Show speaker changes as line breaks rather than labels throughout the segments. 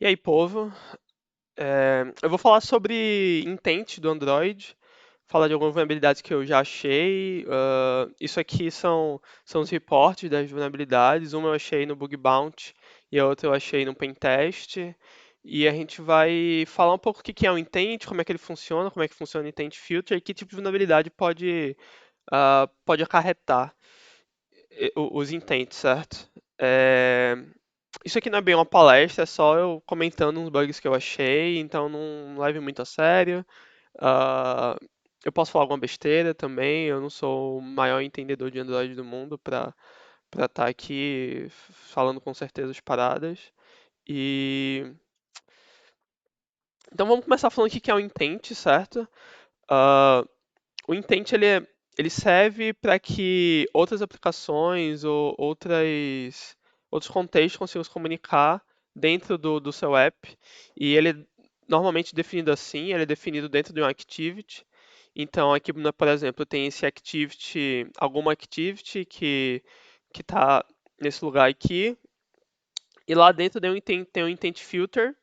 E aí, povo? Eu vou falar sobre intent do Android, falar de algumas vulnerabilidades que eu já achei. Isso aqui são os reportes das vulnerabilidades. Uma eu achei no Bug Bounty e a outra eu achei no Pentest. E a gente vai falar um pouco o que que é o intent, como é que ele funciona, como é que funciona o intent filter e que tipo de vulnerabilidade pode acarretar os intents, certo? É, Isso aqui não é bem uma palestra, é só eu comentando uns bugs que eu achei, então não leve muito a sério. Ah, eu posso falar alguma besteira também, eu não sou o maior entendedor de Android do mundo pra estar aqui falando com certeza as paradas. E então vamos começar falando o que que é o intent, certo? Ah, o intent ele serve para que outras aplicações ou outros contextos consigam se comunicar dentro do seu app. E ele é normalmente definido assim, ele é definido dentro de um activity. Então aqui, por exemplo, tem esse activity, alguma activity que está nesse lugar aqui. E lá dentro tem um intent filter,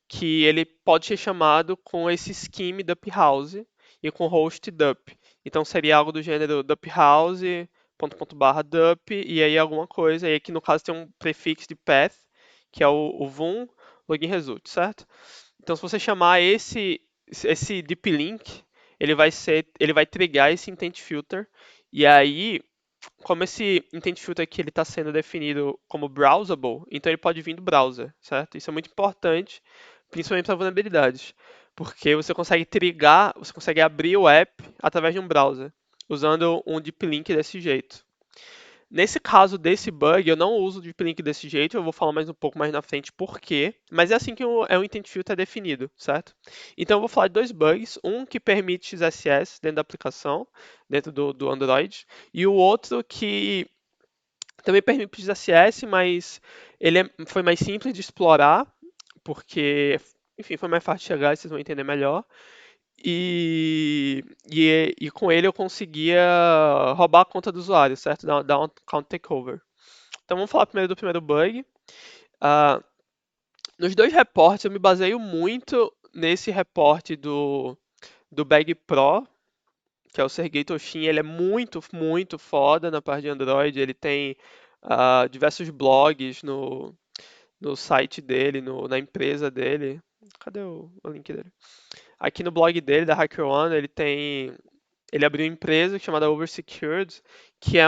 que ele pode ser chamado com esse scheme dup house e com host dup. Então seria algo do gênero dup house, ponto barra dup, e aí alguma coisa, e aqui no caso tem um prefixo de path, que é o vum login result, certo? Então se você chamar esse deep link, ele vai trigar esse intent filter, e aí como esse intent filter aqui ele está sendo definido como browsable, então ele pode vir do browser, certo? Isso é muito importante, principalmente para vulnerabilidades, porque você consegue trigar, você consegue abrir o app através de um browser, usando um deep link desse jeito. Nesse caso desse bug, eu não uso o deep link desse jeito, eu vou falar mais um pouco mais na frente por quê, mas é assim que o intent filter é definido, certo? Então eu vou falar de dois bugs, um que permite XSS dentro da aplicação, dentro do Android, e o outro que também permite XSS, mas foi mais simples de explorar, porque, enfim, foi mais fácil de chegar, vocês vão entender melhor. E com ele eu conseguia roubar a conta do usuário, certo? Dar um account takeover. Então vamos falar primeiro do primeiro bug. Ah, nos dois reportes eu me baseio muito nesse reporte do Bag Pro, que é o Sergei Toshin. Ele é muito, muito foda na parte de Android. Ele tem diversos blogs no site dele, na empresa dele. Cadê o link dele? Aqui no blog dele, da HackerOne, ele abriu uma empresa chamada Oversecured, que é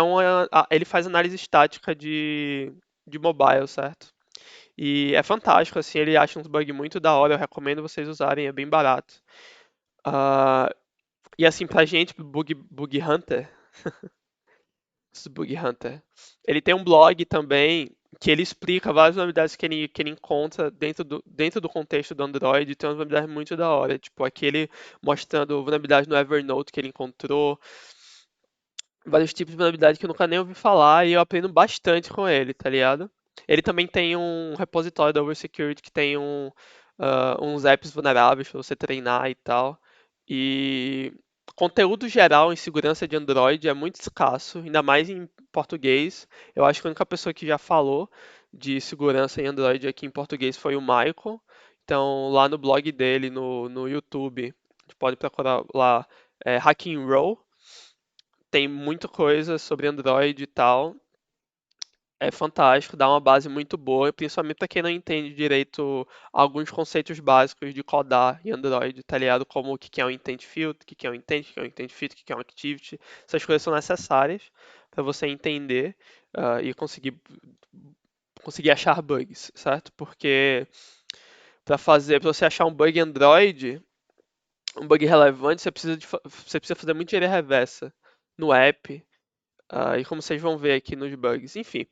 ele faz análise estática de mobile, certo? E é fantástico, assim, ele acha uns bugs muito da hora, eu recomendo vocês usarem, é bem barato. Ah, e assim, pra gente, Bug Hunter, Bug Hunter, ele tem um blog também que ele explica várias novidades que ele encontra dentro do contexto do Android, e tem umas novidades muito da hora, tipo aquele mostrando vulnerabilidade no Evernote que ele encontrou, vários tipos de vulnerabilidade que eu nunca nem ouvi falar e eu aprendo bastante com ele, tá ligado? Ele também tem um repositório da Oversecurity que tem uns apps vulneráveis pra você treinar e tal. E conteúdo geral em segurança de Android é muito escasso, ainda mais em português. Eu acho que a única pessoa que já falou de segurança em Android aqui em português foi o Michael. Então, lá no blog dele, no YouTube, a gente pode procurar lá, Hacking Row, tem muita coisa sobre Android e tal. É fantástico, dá uma base muito boa, principalmente para quem não entende direito alguns conceitos básicos de codar em Android, tá ligado? Como o que que é um intent field, o que que é um intent, o que é um intent fit, o que que é um activity. Essas coisas são necessárias para você entender e conseguir achar bugs, certo? Porque para você achar um bug em Android, um bug relevante, você precisa fazer muito engenharia reversa no app. E como vocês vão ver aqui nos bugs. Enfim,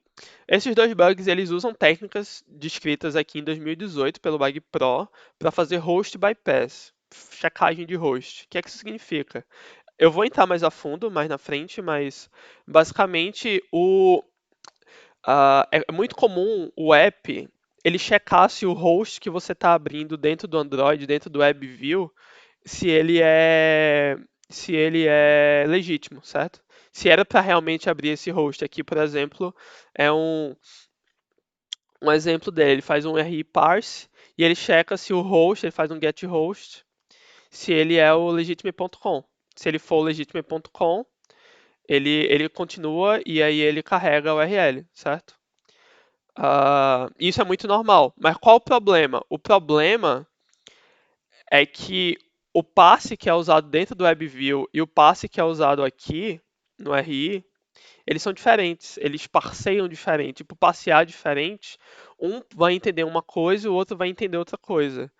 esses dois bugs eles usam técnicas descritas aqui em 2018 pelo Bug Pro para fazer host bypass, checagem de host. O que é que isso significa? Eu vou entrar mais a fundo mais na frente, mas basicamente é muito comum o app ele checar se o host que você está abrindo dentro do Android, dentro do WebView, se ele é se ele é legítimo, certo? Se era para realmente abrir esse host aqui, por exemplo, é Um exemplo dele, ele faz um RI parse e ele checa se o host, ele faz um get host, se ele é o legitimate.com. Se ele for o legitimate.com, ele continua e aí ele carrega o URL, certo? Isso é muito normal. Mas qual o problema? O problema é que o passe que é usado dentro do WebView e o passe que é usado aqui no RI, eles são diferentes, eles parseiam diferente, tipo, passear diferente, um vai entender uma coisa e o outro vai entender outra coisa.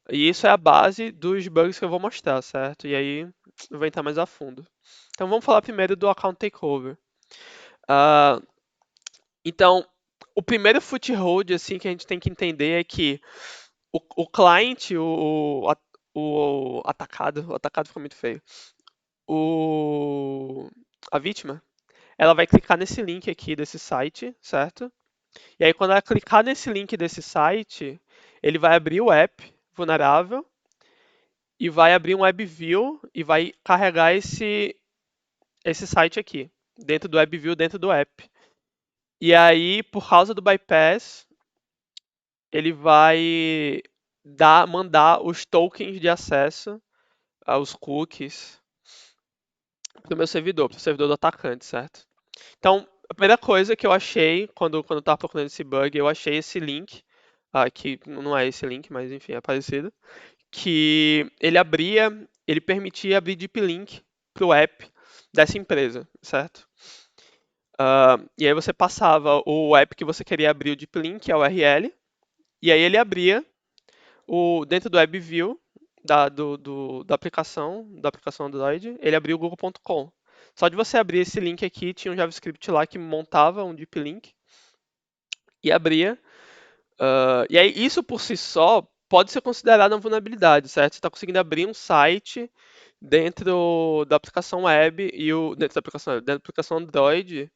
E isso é a base dos bugs que eu vou mostrar, certo? E aí eu vou entrar mais a fundo. Então vamos falar primeiro do account takeover. Ah, então, o primeiro foothold assim que a gente tem que entender é que o client, o atacado ficou muito feio. O, a vítima, ela vai clicar nesse link aqui desse site, certo? E aí quando ela clicar nesse link desse site, ele vai abrir o app vulnerável e vai abrir um WebView e vai carregar esse site aqui, dentro do WebView, dentro do app. E aí, por causa do bypass, ele vai mandar os tokens de acesso aos cookies para o meu servidor, para o servidor do atacante, certo? Então, a primeira coisa que eu achei quando eu estava procurando esse bug, eu achei esse link, que não é esse link, mas enfim, é parecido, que ele permitia abrir deep link para o app dessa empresa, certo? E aí você passava o app que você queria abrir o deep link, a URL, e aí ele abria dentro do WebView da aplicação Android, ele abriu o google.com. Só de você abrir esse link aqui, tinha um JavaScript lá que montava um deep link e abria. E aí isso por si só pode ser considerado uma vulnerabilidade, certo? Você está conseguindo abrir um site dentro da aplicação web dentro da aplicação Android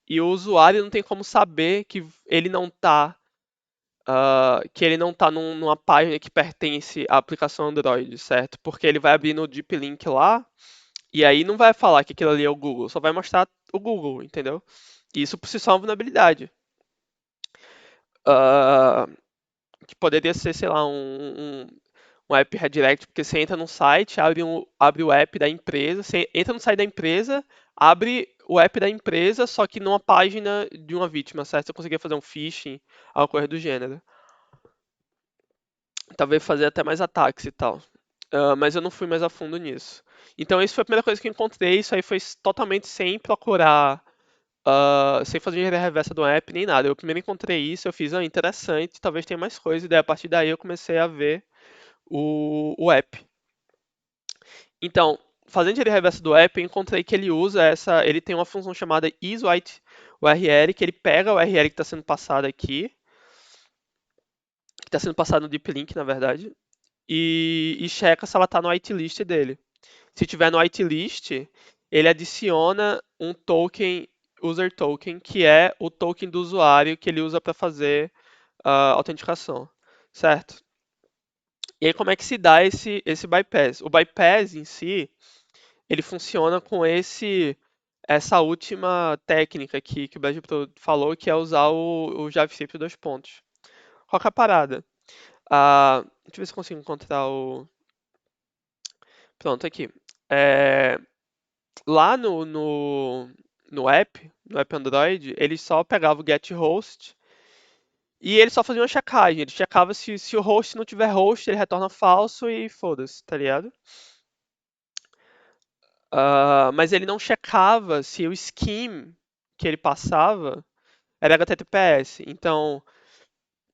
e o usuário não tem como saber que ele não está numa página que pertence à aplicação Android, certo? Porque ele vai abrir no Deep Link lá e aí não vai falar que aquilo ali é o Google, só vai mostrar o Google, entendeu? E isso por si só é uma vulnerabilidade. Ah, que poderia ser, sei lá, um app redirect, porque você entra num site, abre o app da empresa, você entra no site da empresa, abre o app da empresa, só que numa página de uma vítima, certo? Você conseguia fazer um phishing, alguma coisa do gênero. Talvez fazer até mais ataques e tal. Mas eu não fui mais a fundo nisso. Então, isso foi a primeira coisa que eu encontrei. Isso aí foi totalmente sem procurar, sem fazer engenharia reversa do app nem nada. Eu primeiro encontrei isso, eu fiz, interessante, talvez tenha mais coisa. E daí, a partir daí eu comecei a ver o app. Então, fazendo engenharia reversa do app, eu encontrei que ele tem uma função chamada isWrite URL, que ele pega a URL que está sendo passada aqui, que está sendo passada no deep link, na verdade, e checa se ela está no whitelist dele. Se tiver no whitelist, ele adiciona um token, user token, que é o token do usuário que ele usa para fazer a autenticação, certo? E aí como é que se dá esse bypass? O bypass em si, ele funciona com essa última técnica aqui que o Brasil falou, que é usar o JavaScript dois pontos. Qual que é a parada? Deixa eu ver se eu consigo encontrar o... Pronto, aqui. É, lá no app Android, ele só pegava o get host e ele só fazia uma checagem. Ele checava se o host não tiver host, ele retorna falso e foda-se, tá ligado? Mas ele não checava se o scheme que ele passava era HTTPS. Então,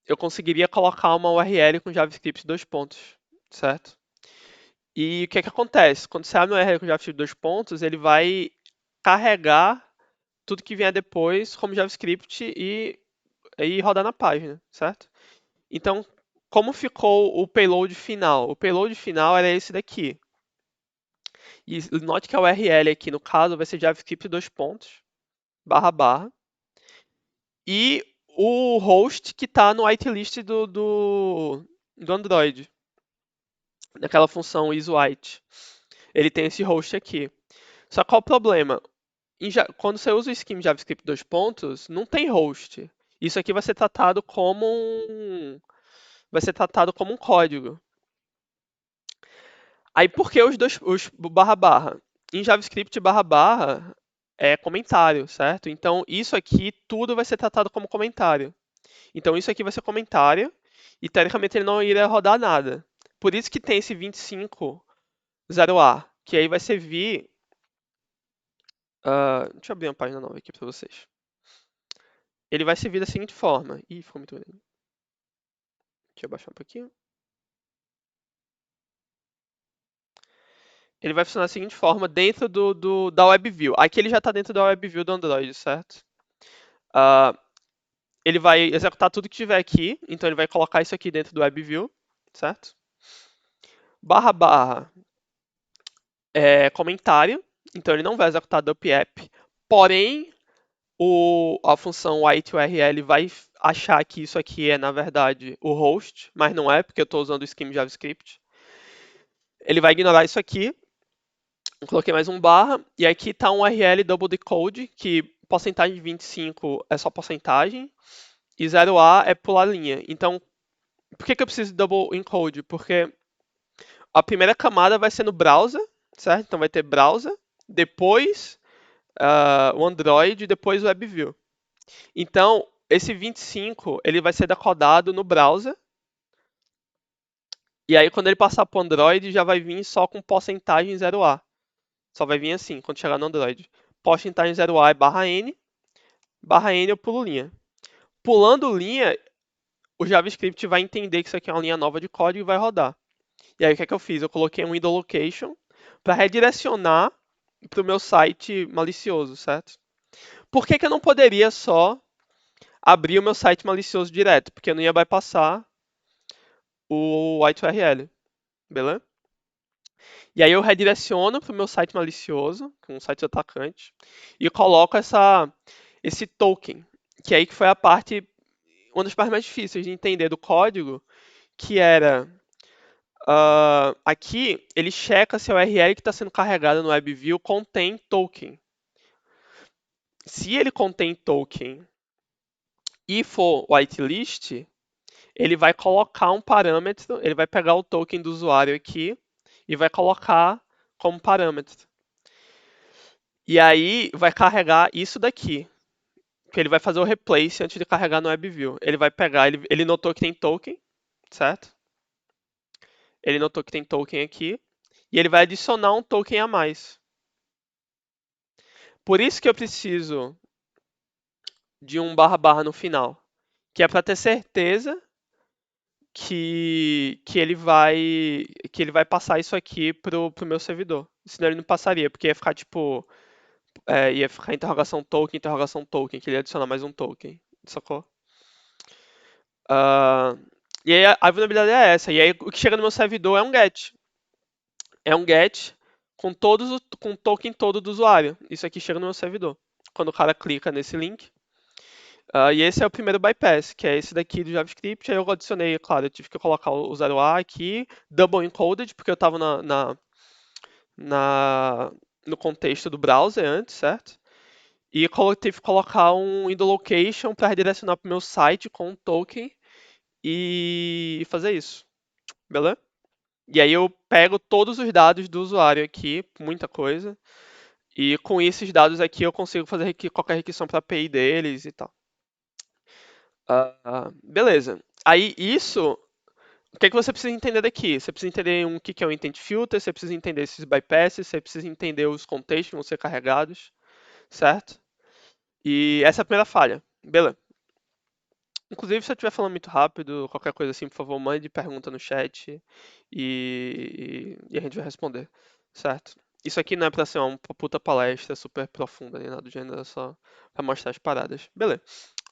eu conseguiria colocar uma URL com JavaScript dois pontos, certo? E o que é que acontece? Quando você abre uma URL com JavaScript dois pontos, ele vai carregar tudo que vier depois como JavaScript e rodar na página, certo? Então, como ficou o payload final? O payload final era esse daqui. E note que a URL aqui, no caso, vai ser JavaScript dois pontos, barra barra, e o host que está no whitelist do Android, naquela função isWhite. Ele tem esse host aqui. Só qual o problema? Quando você usa o scheme JavaScript dois pontos, não tem host. isso aqui vai ser tratado como um código. Aí por que os barra barra? Em JavaScript barra barra é comentário, certo? Então isso aqui tudo vai ser tratado como comentário. Então isso aqui vai ser comentário e teoricamente ele não iria rodar nada. Por isso que tem esse 25.0a, que aí vai servir. Deixa eu abrir uma página nova aqui para vocês. Ele vai servir da seguinte forma. Ih, ficou muito grande. Deixa eu baixar um pouquinho. Ele vai funcionar da seguinte forma dentro da WebView. Aqui ele já está dentro da WebView do Android, certo? Ah, ele vai executar tudo que tiver aqui, então ele vai colocar isso aqui dentro do WebView, certo? Barra barra é comentário, então ele não vai executar dump app, porém a função whiteURL vai achar que isso aqui é, na verdade, o host, mas não é, porque eu estou usando o schema JavaScript. Ele vai ignorar isso aqui. Eu coloquei mais um barra, e aqui está um URL double decode, que porcentagem de 25 é só porcentagem, e 0A é pular linha. Então, por que eu preciso de double encode? Porque a primeira camada vai ser no browser, certo? Então vai ter browser, depois o Android e depois o WebView. Então, esse 25 ele vai ser decodado no browser, e aí quando ele passar para o Android já vai vir só com porcentagem 0A. Só vai vir assim, quando chegar no Android. Porcentagem 0A é barra N eu pulo linha. Pulando linha, o JavaScript vai entender que isso aqui é uma linha nova de código e vai rodar. E aí o que é que eu fiz? Eu coloquei um window location para redirecionar para o meu site malicioso, certo? Por que eu não poderia só abrir o meu site malicioso direto? Porque eu não ia bypassar o white URL, beleza? E aí eu redireciono para o meu site malicioso, com o site do atacante, e coloco esse token, que aí que foi uma das partes mais difíceis de entender do código, que era aqui ele checa se a URL que está sendo carregada no WebView contém token. Se ele contém token e for whitelist, ele vai colocar um parâmetro, ele vai pegar o token do usuário aqui e vai colocar como parâmetro. E aí vai carregar isso daqui, que ele vai fazer o replace antes de carregar no WebView. Ele vai pegar, ele notou que tem token, certo? Ele notou que tem token aqui e ele vai adicionar um token a mais. Por isso que eu preciso de um barra barra no final, que é para ter certeza que ele vai passar isso aqui pro meu servidor. Senão ele não passaria, porque ia ficar tipo ia ficar interrogação token, que ele ia adicionar mais um token, sacou? Ah, e aí a vulnerabilidade é essa. E aí o que chega no meu servidor é um get. É um get com o token todo do usuário. Isso aqui chega no meu servidor. Quando o cara clica nesse link. E esse é o primeiro bypass, que é esse daqui do JavaScript. Aí eu adicionei, claro, eu tive que colocar o 0A aqui, double encoded, porque eu estava no contexto do browser antes, certo? E eu tive que colocar um window location para redirecionar para o meu site com um token e fazer isso, beleza? E aí eu pego todos os dados do usuário aqui, muita coisa, e com esses dados aqui eu consigo fazer qualquer requisição para a API deles e tal. Beleza. Aí isso, o que é que você precisa entender daqui? Você precisa entender o que é um intent filter, você precisa entender esses bypasses, você precisa entender os contextos que vão ser carregados, certo? E essa é a primeira falha. Beleza. Inclusive, se eu estiver falando muito rápido, qualquer coisa assim, por favor, mande pergunta no chat e a gente vai responder, certo? Isso aqui não é pra ser uma puta palestra super profunda nem nada do gênero, é só pra mostrar as paradas. Beleza.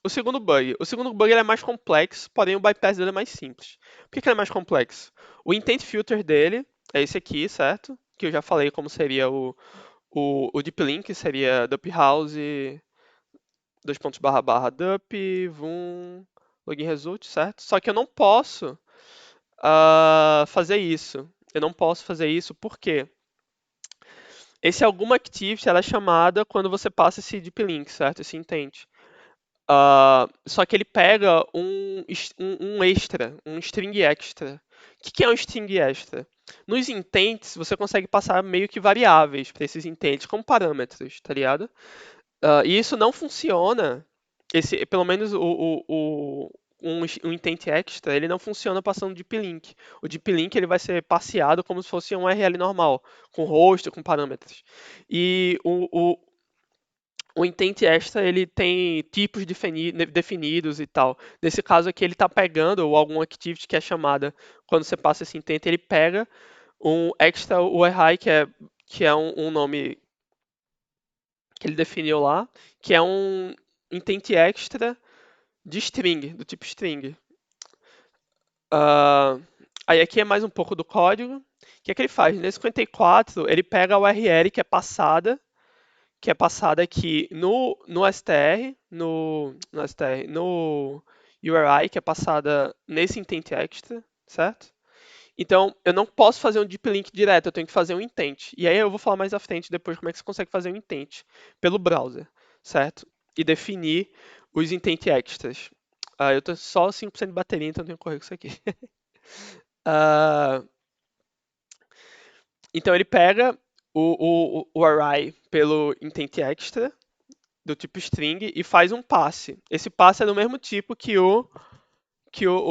O segundo bug ele é mais complexo, porém o bypass dele é mais simples. Por que ele é mais complexo? O intent filter dele é esse aqui, certo? Que eu já falei como seria o deep link, seria dup house, dois pontos barra barra dup, vum, login result, certo? Só que eu não posso fazer isso. Eu não posso fazer isso porque esse alguma activity ela é chamada quando você passa esse deep link, certo? Esse intent. Só que ele pega um extra, um string extra. O que é um string extra? Nos intents, você consegue passar meio que variáveis para esses intents, como parâmetros, tá ligado? E isso não funciona, pelo menos um intent extra, ele não funciona passando deep link. O deep link ele vai ser passeado como se fosse um URL normal, com host, com parâmetros. E o intent extra ele tem tipos definidos e tal. Nesse caso aqui ele está pegando ou algum activity que é chamada quando você passa esse intent, ele pega um extra URI que é um nome que ele definiu lá, que é um intent extra de string, do tipo string. Aí aqui é mais um pouco do código. O que é que ele faz? Nesse 54, ele pega a URL que é passada aqui no str, no URI, que é passada nesse intent extra, certo? Então, eu não posso fazer um deep link direto, eu tenho que fazer um intent. E aí eu vou falar mais à frente depois como é que você consegue fazer um intent pelo browser, certo? E definir os intent extras. Eu tô só 5% de bateria, então eu tenho que correr com isso aqui. Ah, então ele pega o array pelo intent extra, do tipo string, e faz um passe. Esse passe é do mesmo tipo que o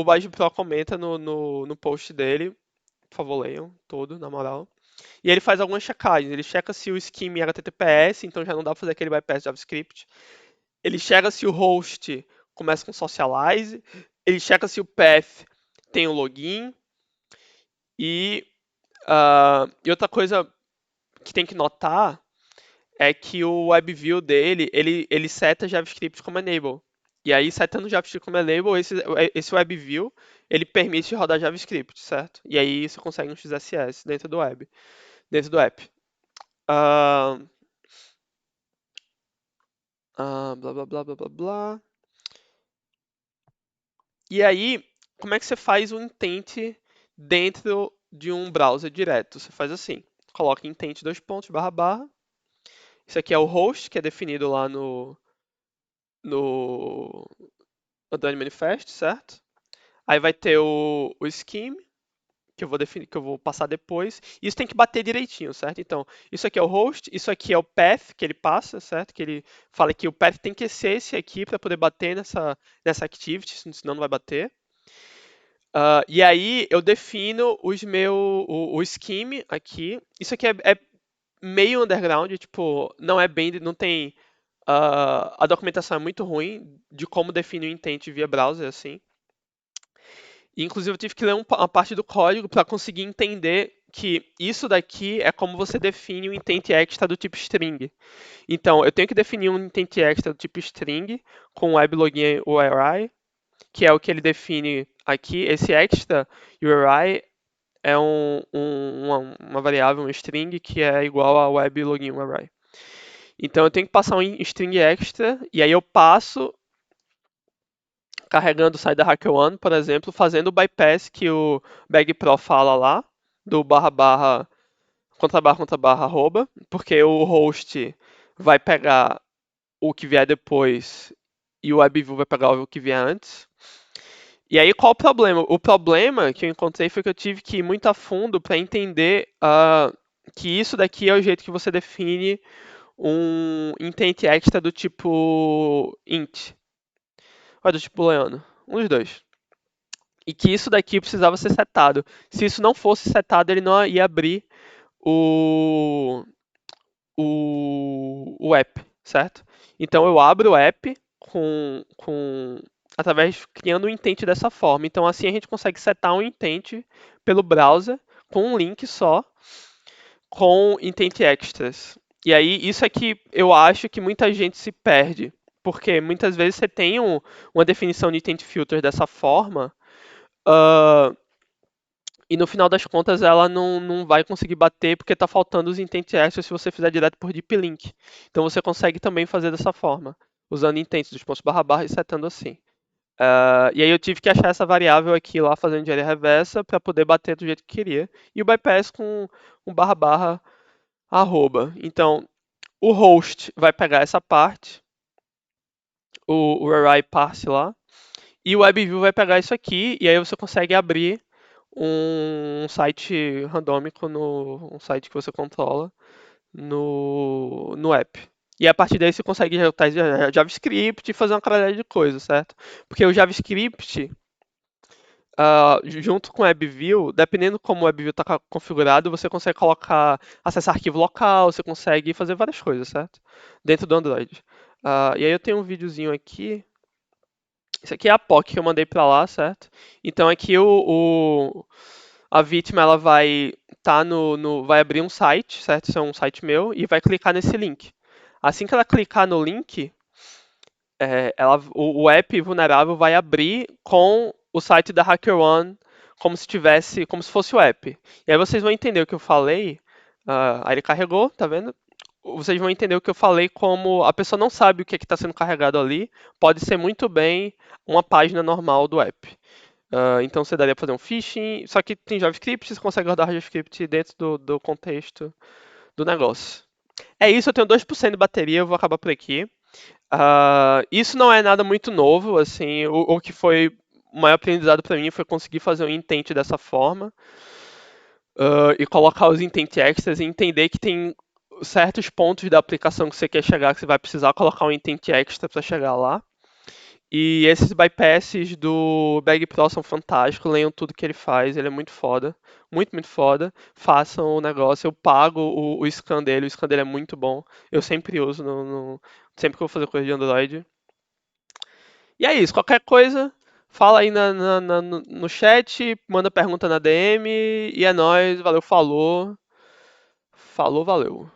Bajo Pro comenta no post dele. Por favor, leiam todo, na moral. E ele faz algumas checagens. Ele checa se o scheme é HTTPS, então já não dá pra fazer aquele bypass JavaScript. Ele checa se o host começa com socialize. Ele checa se o path tem o login. E outra coisa que tem que notar é que o WebView dele, ele seta JavaScript como enable. E aí, setando JavaScript como enable, esse WebView, ele permite rodar JavaScript, certo? E aí você consegue um XSS dentro do app. Ah, blá, blá, blá, blá, blá, blá. E aí, como é que você faz o intent dentro de um browser direto? Você faz assim, coloca intent dois pontos, barra, barra. Isso aqui é o host, que é definido lá no Advanced Manifest, certo? Aí vai ter o scheme, que eu vou definir, que eu vou passar depois. Isso tem que bater direitinho, certo? Então, isso aqui é o host, isso aqui é o path que ele passa, certo? Que ele fala que o path tem que ser esse aqui para poder bater nessa activity, senão não vai bater. E aí eu defino o scheme aqui. Isso aqui é meio underground, tipo, não é bem, não tem a documentação é muito ruim de como definir o intent via browser, assim. E, inclusive, eu tive que ler uma parte do código para conseguir entender que isso daqui é como você define o intent extra do tipo string. Então, eu tenho que definir um intent extra do tipo string com weblogin URI, que é o que ele define aqui. Esse extra URI é uma variável, um string, que é igual a weblogin URI. Então, eu tenho que passar um string extra, e aí eu passo carregando o site da HackerOne, por exemplo, fazendo o bypass que o BagPro fala lá, do barra barra, contra barra arroba, porque o host vai pegar o que vier depois e o WebView vai pegar o que vier antes. E aí qual o problema? O problema que eu encontrei foi que eu tive que ir muito a fundo para entender que isso daqui é o jeito que você define um intent extra do tipo int, ou do tipo booleano, um dos dois. E que isso daqui precisava ser setado. Se isso não fosse setado, ele não ia abrir o, o app, certo? Então eu abro o app através criando um intent dessa forma. Então assim a gente consegue setar um intent pelo browser com um link só com intent extras. E aí isso é que eu acho que muita gente se perde, porque muitas vezes você tem uma definição de intent filter dessa forma. Uh, e no final das contas ela não vai conseguir bater porque está faltando os intent extras se você fizer direto por deep link. Então você consegue também fazer dessa forma, usando intents dos pontos barra barra e setando assim. E aí eu tive que achar essa variável aqui lá fazendo engenharia reversa para poder bater do jeito que queria. E o bypass com um barra barra arroba. Então o host vai pegar essa parte, o array parse lá, e o WebView vai pegar isso aqui, e aí você consegue abrir um site randômico, um site que você controla no app. E a partir daí você consegue executar JavaScript e fazer uma caralhada de coisas, certo? Porque o JavaScript, junto com o WebView, dependendo como o WebView está configurado, você consegue colocar, acessar arquivo local, você consegue fazer várias coisas, certo? Dentro do Android. E aí eu tenho um videozinho aqui. Isso aqui é a POC que eu mandei para lá, certo? Então aqui a vítima ela vai vai abrir um site, certo? Isso é um site meu e vai clicar nesse link. Assim que ela clicar no link, o app vulnerável vai abrir com o site da HackerOne como se fosse o app. E aí vocês vão entender o que eu falei. Aí ele carregou, tá vendo? Vocês vão entender o que eu falei como a pessoa não sabe o que está sendo carregado ali. Pode ser muito bem uma página normal do app. Então você daria para fazer um phishing, só que tem JavaScript, você consegue rodar JavaScript dentro do contexto do negócio. É isso, eu tenho 2% de bateria, eu vou acabar por aqui. Isso não é nada muito novo, assim, o que foi o maior aprendizado para mim foi conseguir fazer um intent dessa forma, e colocar os intent extras e entender que tem certos pontos da aplicação que você quer chegar que você vai precisar colocar um intent extra para chegar lá. E esses bypasses do Bag Pro são fantásticos, leiam tudo que ele faz, ele é muito foda. Muito, muito foda. Façam o negócio, eu pago o scan dele, o scan dele é muito bom. Eu sempre uso sempre que eu vou fazer coisa de Android. E é isso, qualquer coisa, fala aí no chat, manda pergunta na DM, e é nóis, valeu, falou. Falou, valeu.